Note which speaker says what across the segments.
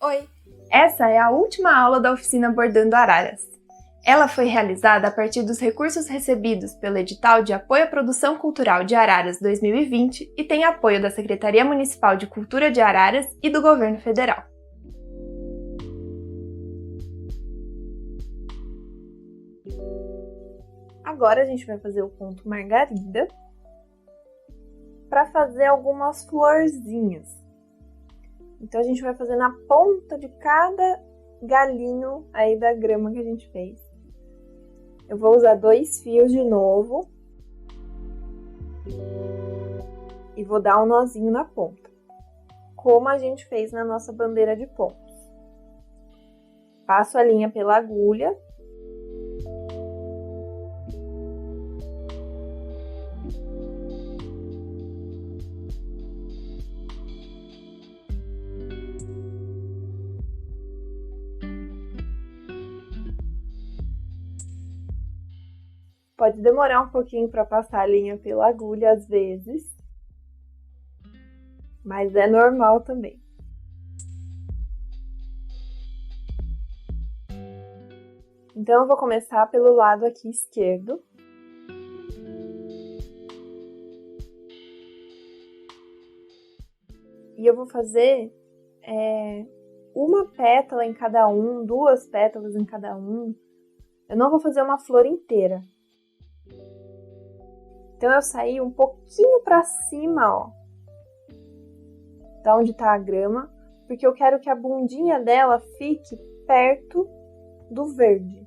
Speaker 1: Oi! Essa é a última aula da oficina Bordando Araras. Ela foi realizada a partir dos recursos recebidos pelo edital de Apoio à Produção Cultural de Araras 2020 e tem apoio da Secretaria Municipal de Cultura de Araras e do Governo Federal. Agora a gente vai fazer o ponto margarida para fazer algumas florzinhas. Então a gente vai fazer na ponta de cada galinho aí da grama que a gente fez. Eu vou usar 2 fios de novo e vou dar um nozinho na ponta, como a gente fez na nossa bandeira de pontos. Passo a linha pela agulha. Pode demorar um pouquinho para passar a linha pela agulha às vezes, mas é normal também. Então eu vou começar pelo lado aqui esquerdo. E eu vou fazer uma pétala em cada um, 2 pétalas em cada um. Eu não vou fazer uma flor inteira. Então eu saí um pouquinho para cima, ó, da onde tá a grama, porque eu quero que a bundinha dela fique perto do verde.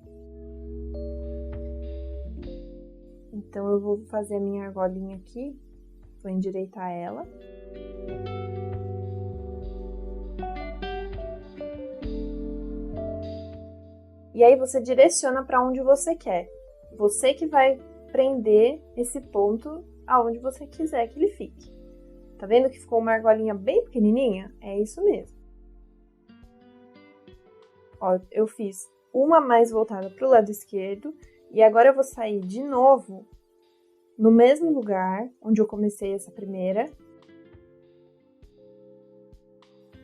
Speaker 1: Então eu vou fazer a minha argolinha aqui, vou endireitar ela. E aí você direciona para onde você quer. Você que vai prender esse ponto aonde você quiser que ele fique. Tá vendo que ficou uma argolinha bem pequenininha? É isso mesmo. Ó, eu fiz uma mais voltada para o lado esquerdo e agora eu vou sair de novo no mesmo lugar onde eu comecei essa primeira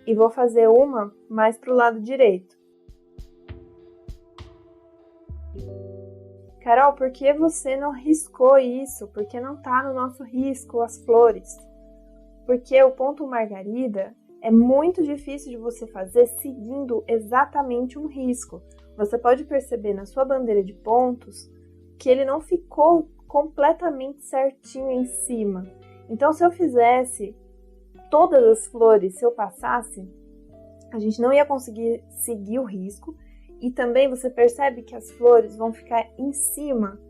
Speaker 1: e vou fazer uma mais para o lado direito. Carol, por que você não riscou isso? Por que não tá no nosso risco as flores? Porque o ponto margarida é muito difícil de você fazer seguindo exatamente um risco. Você pode perceber na sua bandeira de pontos que ele não ficou completamente certinho em cima. Então, se eu fizesse todas as flores, se eu passasse, a gente não ia conseguir seguir o risco. E também você percebe que as flores vão ficar em cima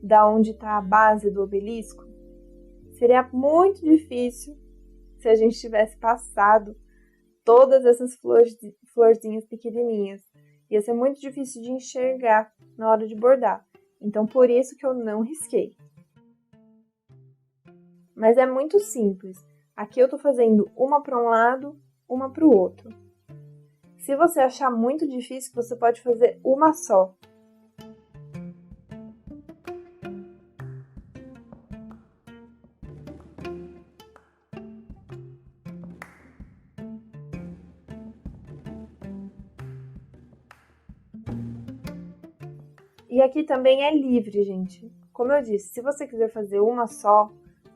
Speaker 1: da onde está a base do obelisco. Seria muito difícil se a gente tivesse passado todas essas florzinhas pequenininhas. Ia ser muito difícil de enxergar na hora de bordar. Então, por isso que eu não risquei. Mas é muito simples. Aqui eu estou fazendo uma para um lado, uma para o outro. Se você achar muito difícil, você pode fazer uma só. E aqui também é livre, gente. Como eu disse, se você quiser fazer uma só,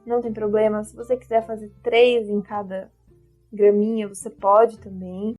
Speaker 1: não tem problema. Se você quiser fazer 3 em cada graminha, você pode também.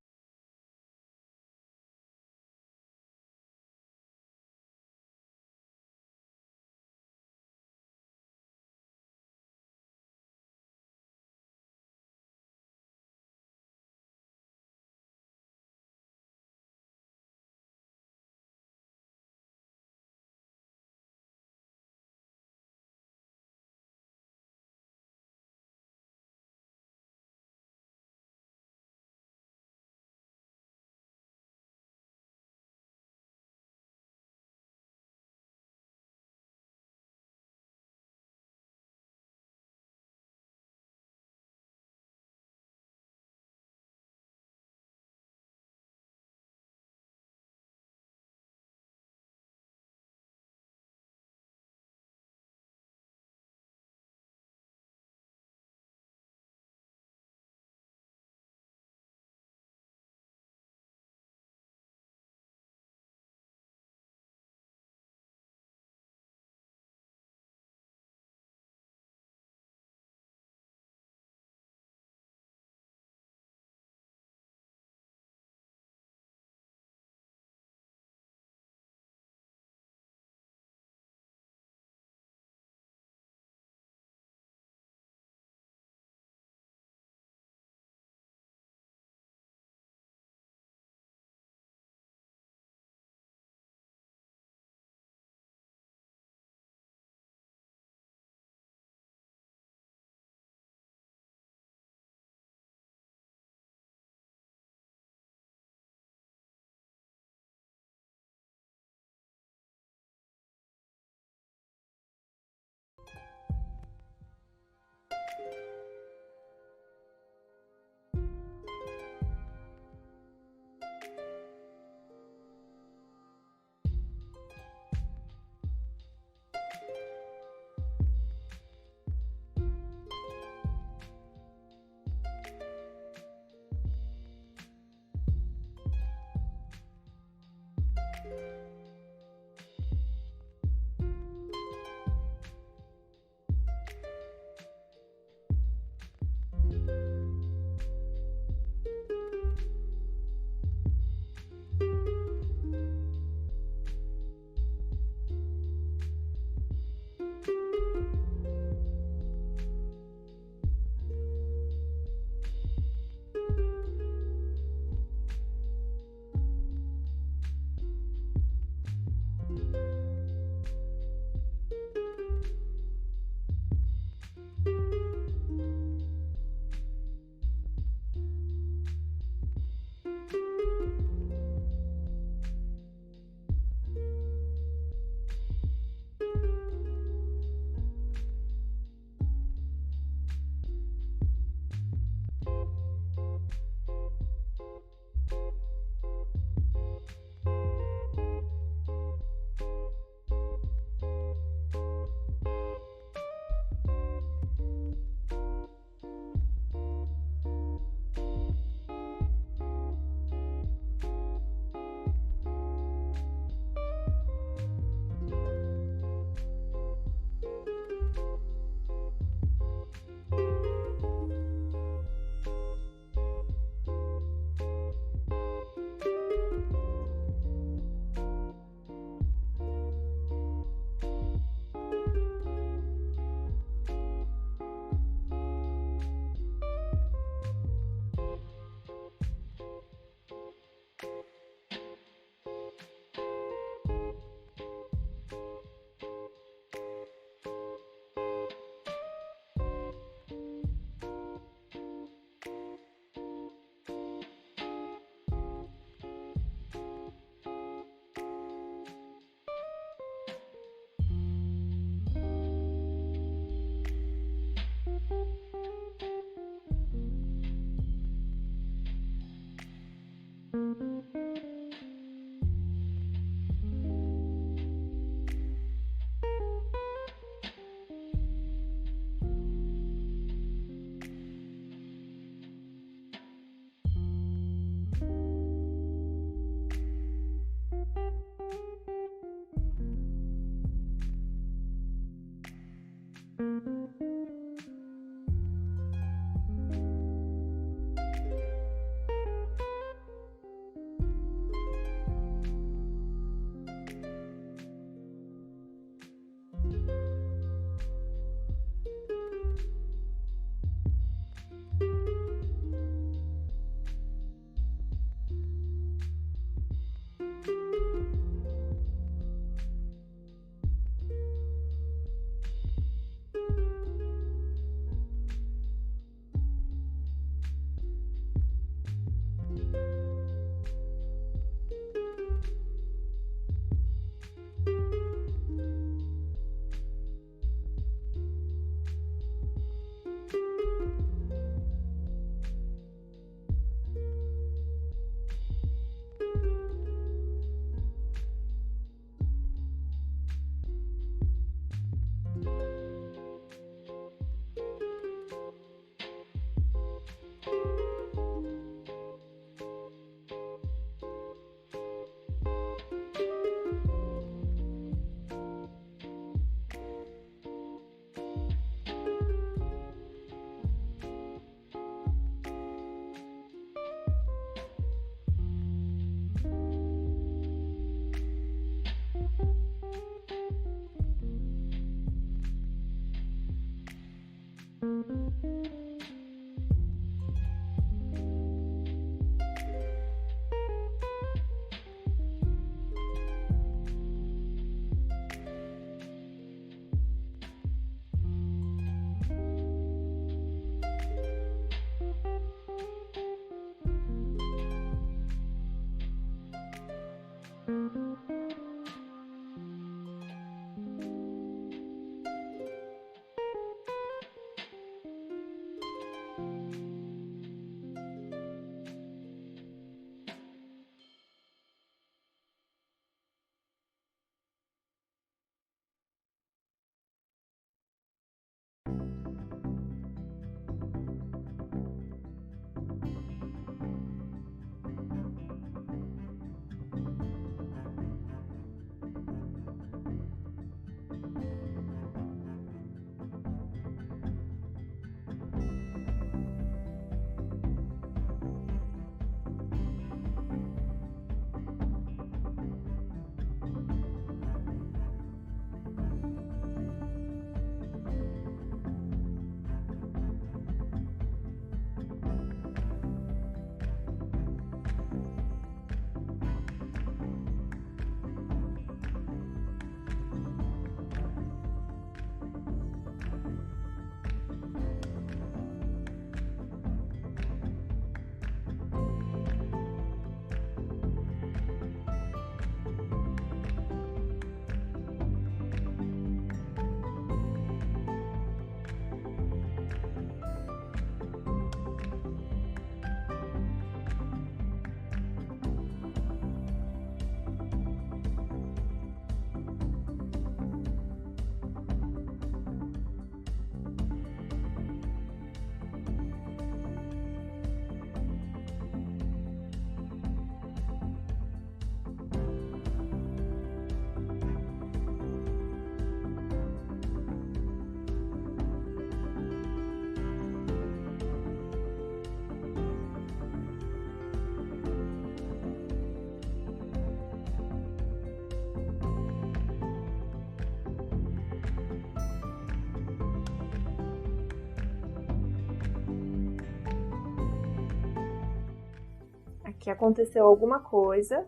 Speaker 1: que aconteceu alguma coisa,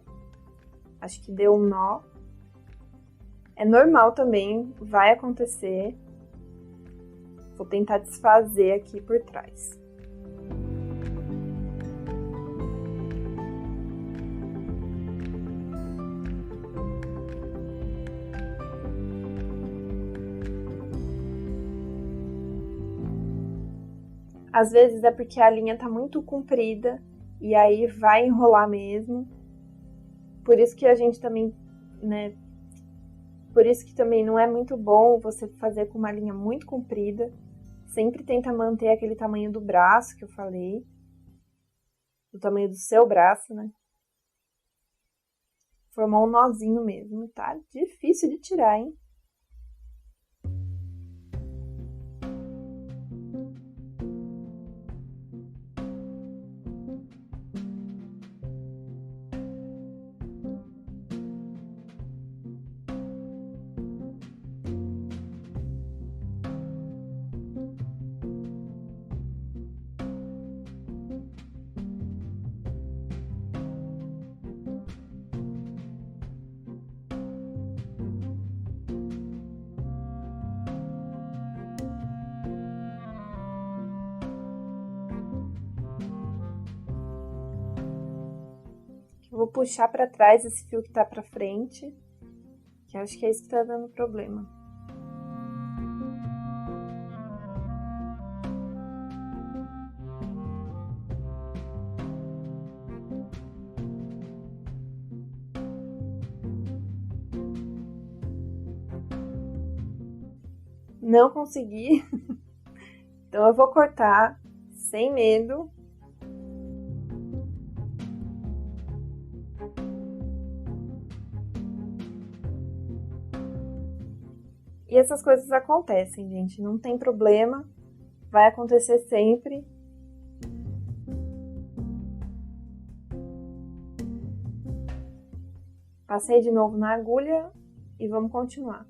Speaker 1: acho que deu um nó. É normal também, vai acontecer. Vou tentar desfazer aqui por trás. Às vezes é porque a linha tá muito comprida e aí vai enrolar mesmo. Por isso que a gente também, né? Por isso que também não é muito bom você fazer com uma linha muito comprida. Sempre tenta manter aquele tamanho do braço que eu falei. Do tamanho do seu braço, né? Formou um nozinho mesmo, tá? Difícil de tirar, hein? Eu vou puxar para trás esse fio que tá para frente, que acho que é isso que tá dando problema. Não consegui, então eu vou cortar sem medo. E essas coisas acontecem, gente, não tem problema, vai acontecer sempre. Passei de novo na agulha e vamos continuar.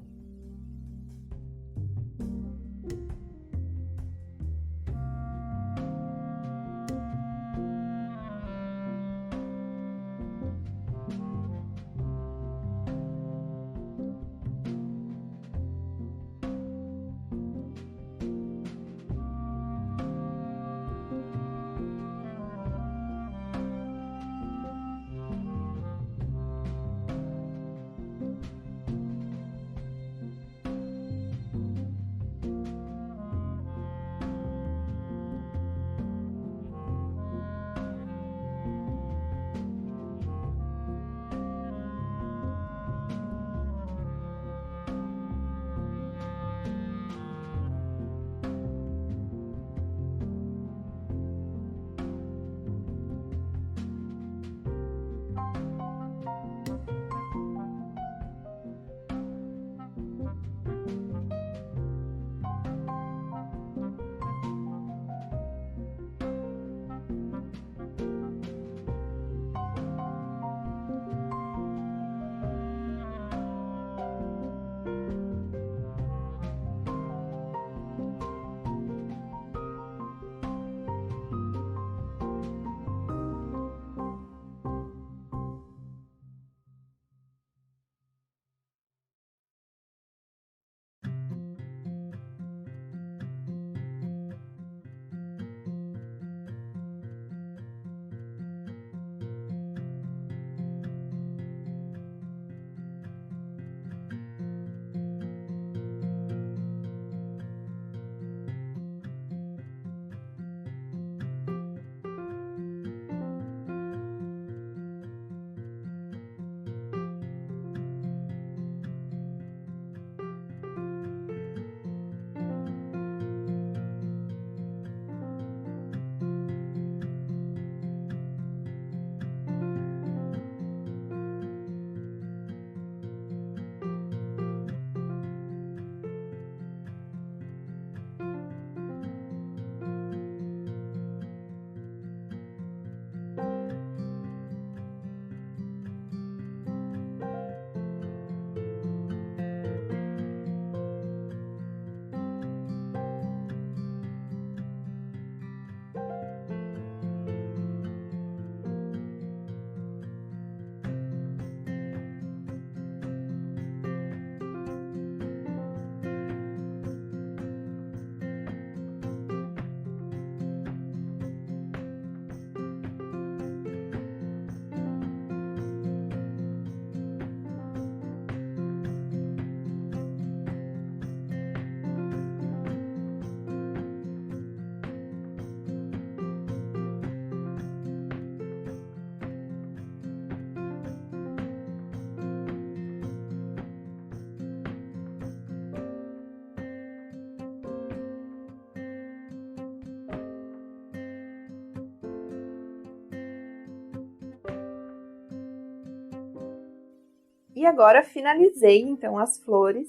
Speaker 1: E agora finalizei, então, as flores.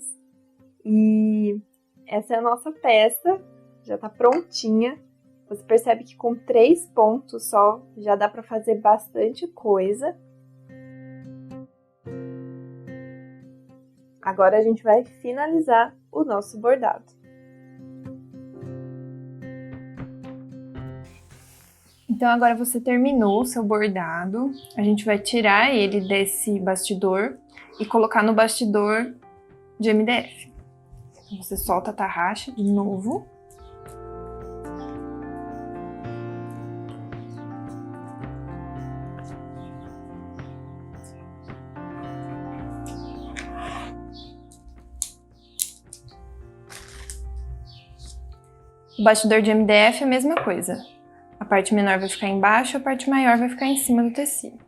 Speaker 1: E essa é a nossa peça, já tá prontinha. Você percebe que com 3 pontos só já dá para fazer bastante coisa. Agora a gente vai finalizar o nosso bordado. Então agora você terminou o seu bordado, a gente vai tirar ele desse bastidor e colocar no bastidor de MDF. Então, você solta a tarraxa de novo. O bastidor de MDF é a mesma coisa. A parte menor vai ficar embaixo, a parte maior vai ficar em cima do tecido.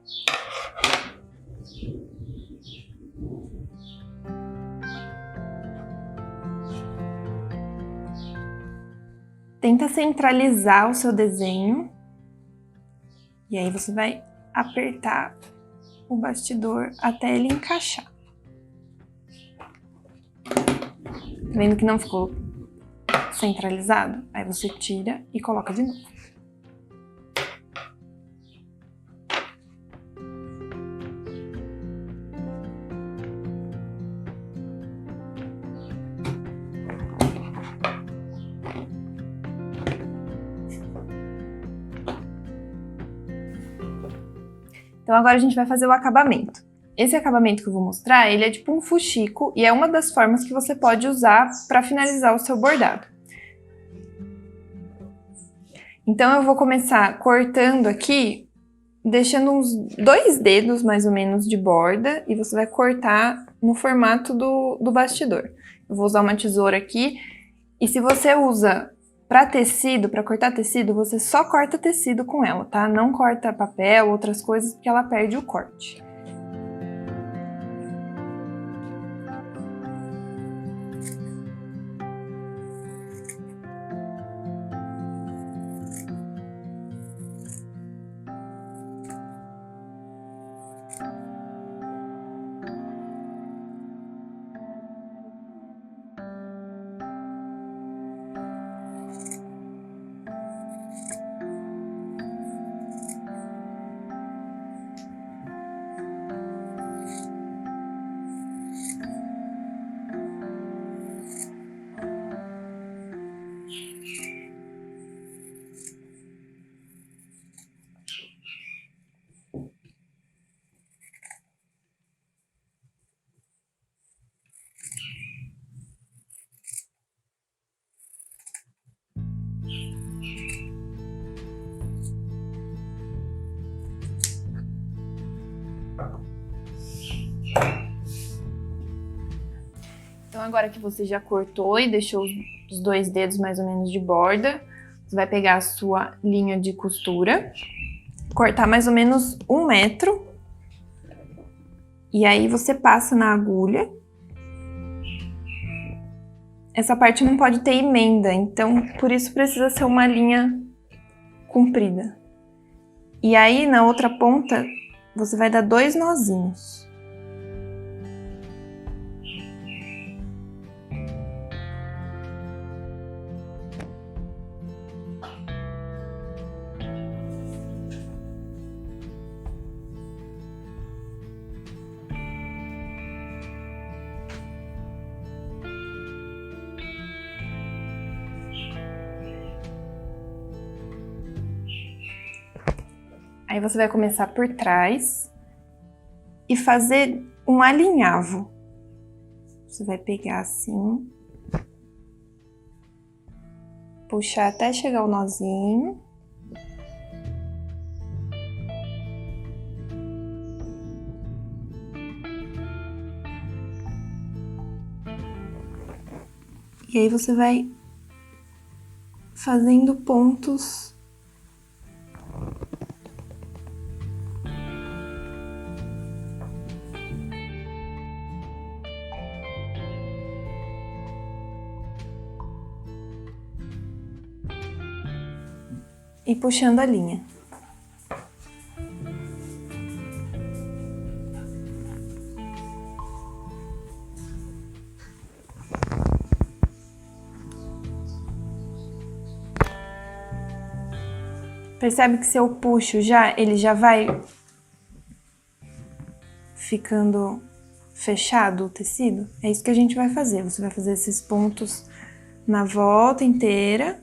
Speaker 1: Tenta centralizar o seu desenho. E aí você vai apertar o bastidor até ele encaixar. Vendo que não ficou centralizado? Aí você tira e coloca de novo. Então agora a gente vai fazer o acabamento. Esse acabamento que eu vou mostrar, ele é tipo um fuxico e é uma das formas que você pode usar para finalizar o seu bordado. Então eu vou começar cortando aqui, deixando uns 2 dedos mais ou menos de borda e você vai cortar no formato do bastidor. Eu vou usar uma tesoura aqui e se você usa para tecido, para cortar tecido, você só corta tecido com ela, tá? Não corta papel, outras coisas, porque ela perde o corte. Então agora que você já cortou e deixou os 2 dedos mais ou menos de borda, você vai pegar a sua linha de costura, cortar mais ou menos 1 metro, e aí você passa na agulha. Essa parte não pode ter emenda, então por isso precisa ser uma linha comprida. E aí na outra ponta você vai dar 2 nozinhos. Aí você vai começar por trás e fazer um alinhavo. Você vai pegar assim, puxar até chegar o nozinho. E aí você vai fazendo pontos e puxando a linha. Percebe que se eu puxo já, ele já vai ficando fechado o tecido? É isso que a gente vai fazer. Você vai fazer esses pontos na volta inteira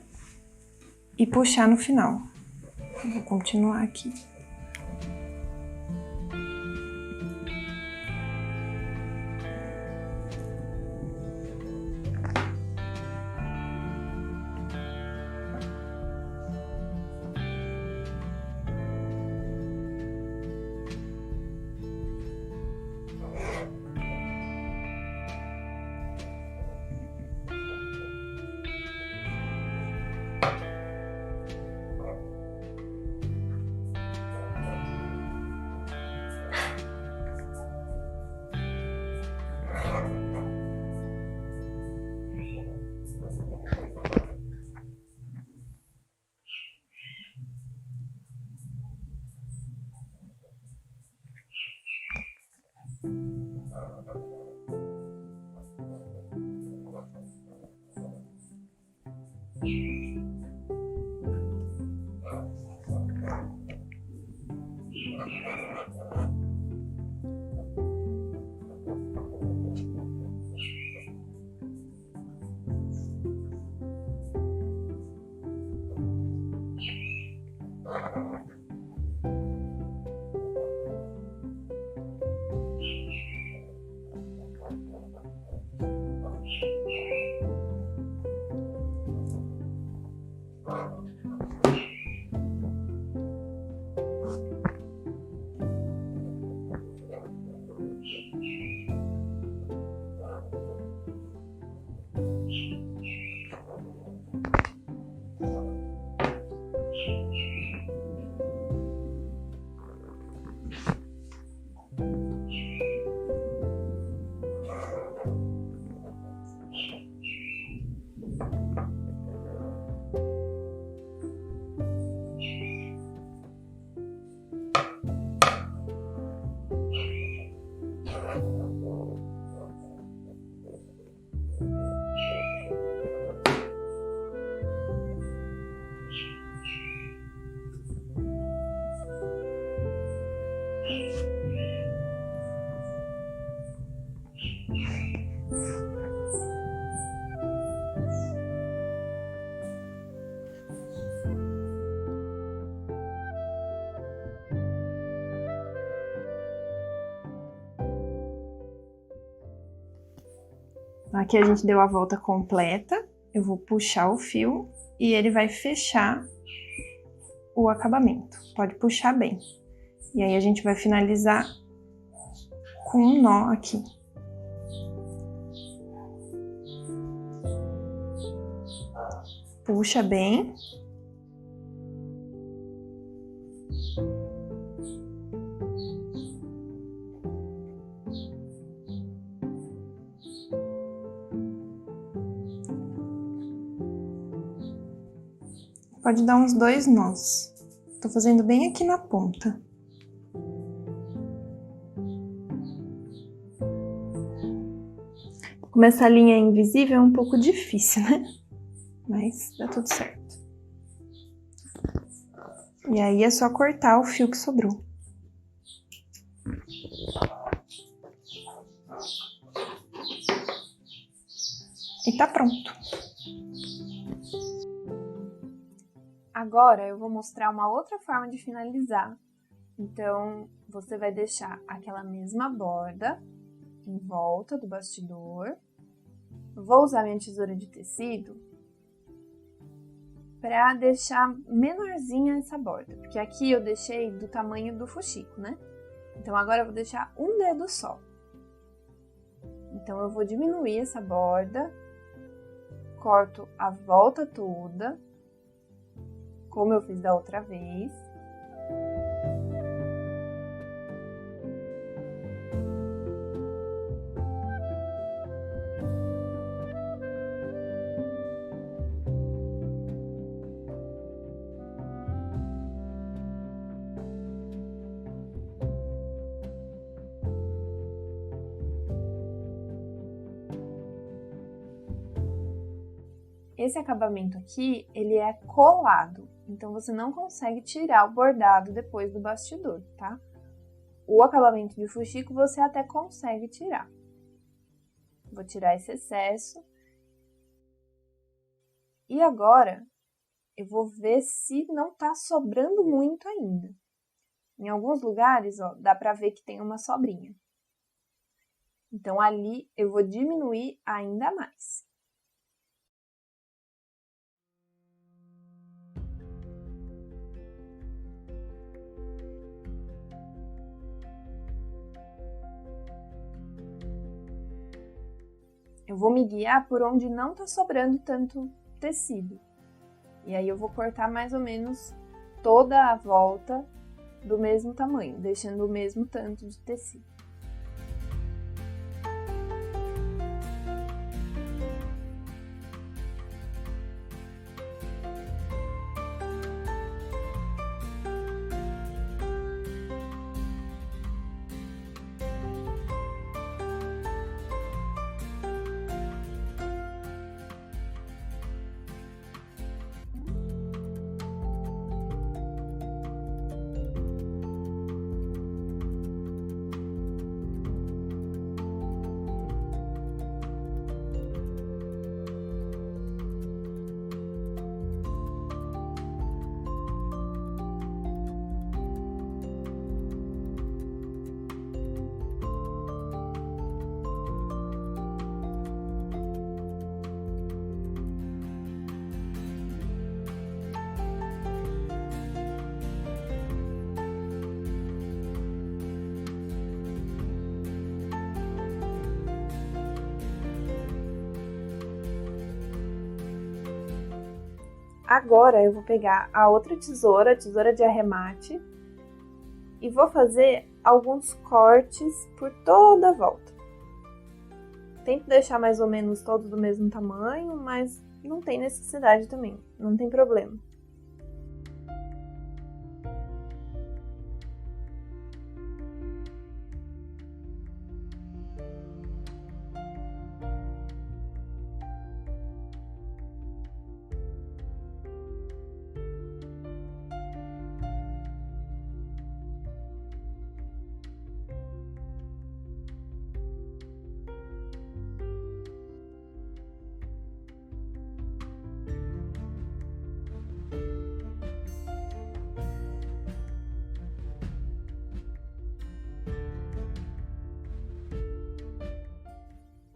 Speaker 1: e puxar no final. Vou continuar aqui. Aqui a gente deu a volta completa, eu vou puxar o fio e ele vai fechar o acabamento. Pode puxar bem. E aí a gente vai finalizar com um nó aqui. Puxa bem. Pode dar uns 2 nós. Tô fazendo bem aqui na ponta. Como essa linha é invisível, é um pouco difícil, né? Mas dá tudo certo. E aí é só cortar o fio que sobrou. E tá pronto. Agora eu vou mostrar uma outra forma de finalizar. Então, você vai deixar aquela mesma borda em volta do bastidor. Vou usar minha tesoura de tecido para deixar menorzinha essa borda, porque aqui eu deixei do tamanho do fuxico, né? Então, agora eu vou deixar um dedo só. Então, eu vou diminuir essa borda, corto a volta toda, como eu fiz da outra vez. Esse acabamento aqui, ele é colado, então você não consegue tirar o bordado depois do bastidor, tá? O acabamento de fuxico você até consegue tirar. Vou tirar esse excesso. E agora, eu vou ver se não tá sobrando muito ainda. Em alguns lugares, ó, dá pra ver que tem uma sobrinha. Então, ali eu vou diminuir ainda mais. Eu vou me guiar por onde não tá sobrando tanto tecido. E aí eu vou cortar mais ou menos toda a volta do mesmo tamanho, deixando o mesmo tanto de tecido. Agora eu vou pegar a outra tesoura, a tesoura de arremate, e vou fazer alguns cortes por toda a volta. Tento deixar mais ou menos todos do mesmo tamanho, mas não tem necessidade também, não tem problema.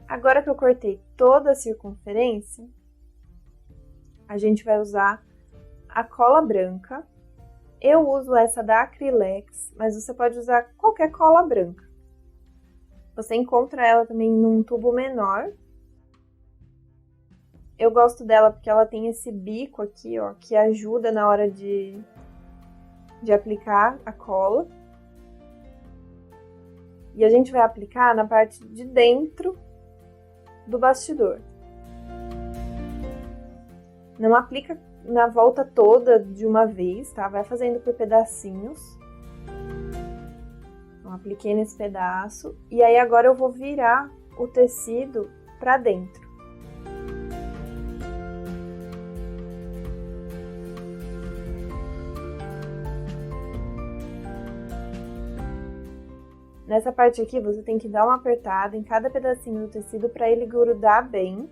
Speaker 1: Agora que eu cortei toda a circunferência, a gente vai usar a cola branca. Eu uso essa da Acrylex, mas você pode usar qualquer cola branca. Você encontra ela também num tubo menor. Eu gosto dela porque ela tem esse bico aqui, ó, que ajuda na hora de aplicar a cola. E a gente vai aplicar na parte de dentro do bastidor. Não aplica na volta toda de uma vez, tá? Vai fazendo por pedacinhos. Então, apliquei nesse pedaço. E aí agora eu vou virar o tecido pra dentro. Nessa parte aqui, você tem que dar uma apertada em cada pedacinho do tecido para ele grudar bem.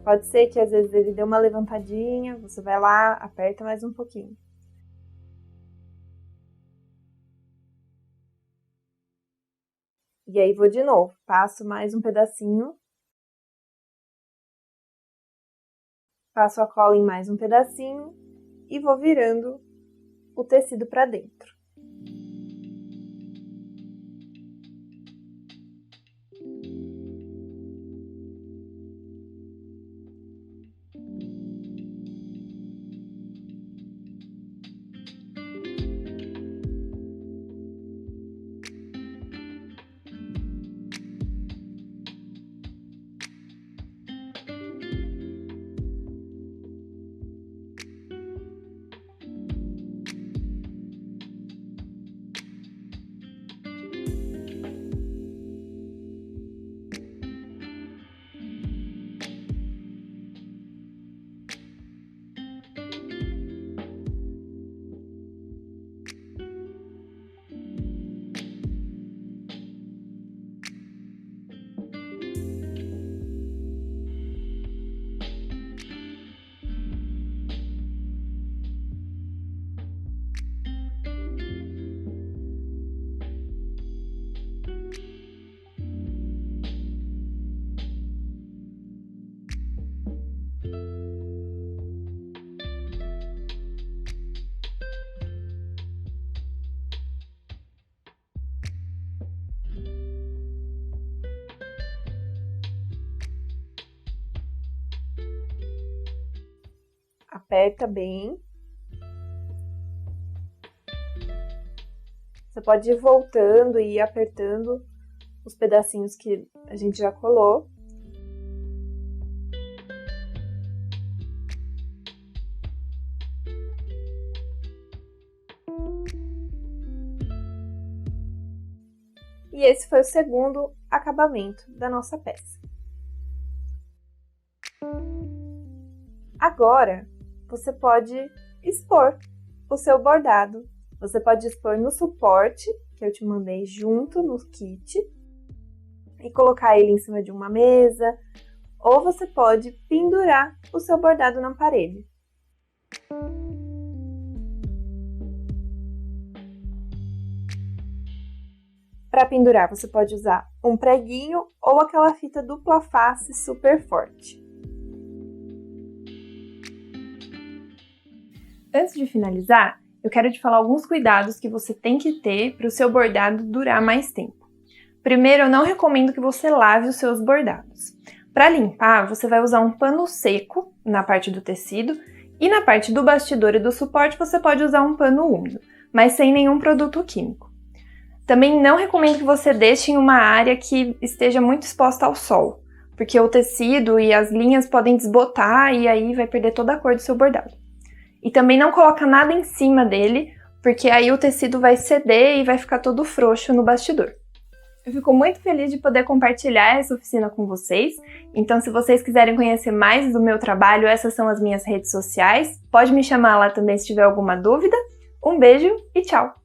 Speaker 1: Pode ser que às vezes ele dê uma levantadinha, você vai lá, aperta mais um pouquinho. E aí vou de novo, passo mais um pedacinho. Passo a cola em mais um pedacinho e vou virando o tecido para dentro. aperta bem. Você pode ir voltando e ir apertando os pedacinhos que a gente já colou. E esse foi o segundo acabamento da nossa peça. Agora, você pode expor o seu bordado. Você pode expor no suporte, que eu te mandei junto no kit, e colocar ele em cima de uma mesa, ou você pode pendurar o seu bordado na parede. Para pendurar, você pode usar um preguinho ou aquela fita dupla face super forte. Antes de finalizar, eu quero te falar alguns cuidados que você tem que ter para o seu bordado durar mais tempo. Primeiro, eu não recomendo que você lave os seus bordados. Para limpar, você vai usar um pano seco na parte do tecido e na parte do bastidor e do suporte você pode usar um pano úmido, mas sem nenhum produto químico. Também não recomendo que você deixe em uma área que esteja muito exposta ao sol, porque o tecido e as linhas podem desbotar e aí vai perder toda a cor do seu bordado. E também não coloca nada em cima dele, porque aí o tecido vai ceder e vai ficar todo frouxo no bastidor. Eu fico muito feliz de poder compartilhar essa oficina com vocês, então se vocês quiserem conhecer mais do meu trabalho, essas são as minhas redes sociais, pode me chamar lá também se tiver alguma dúvida. Um beijo e tchau!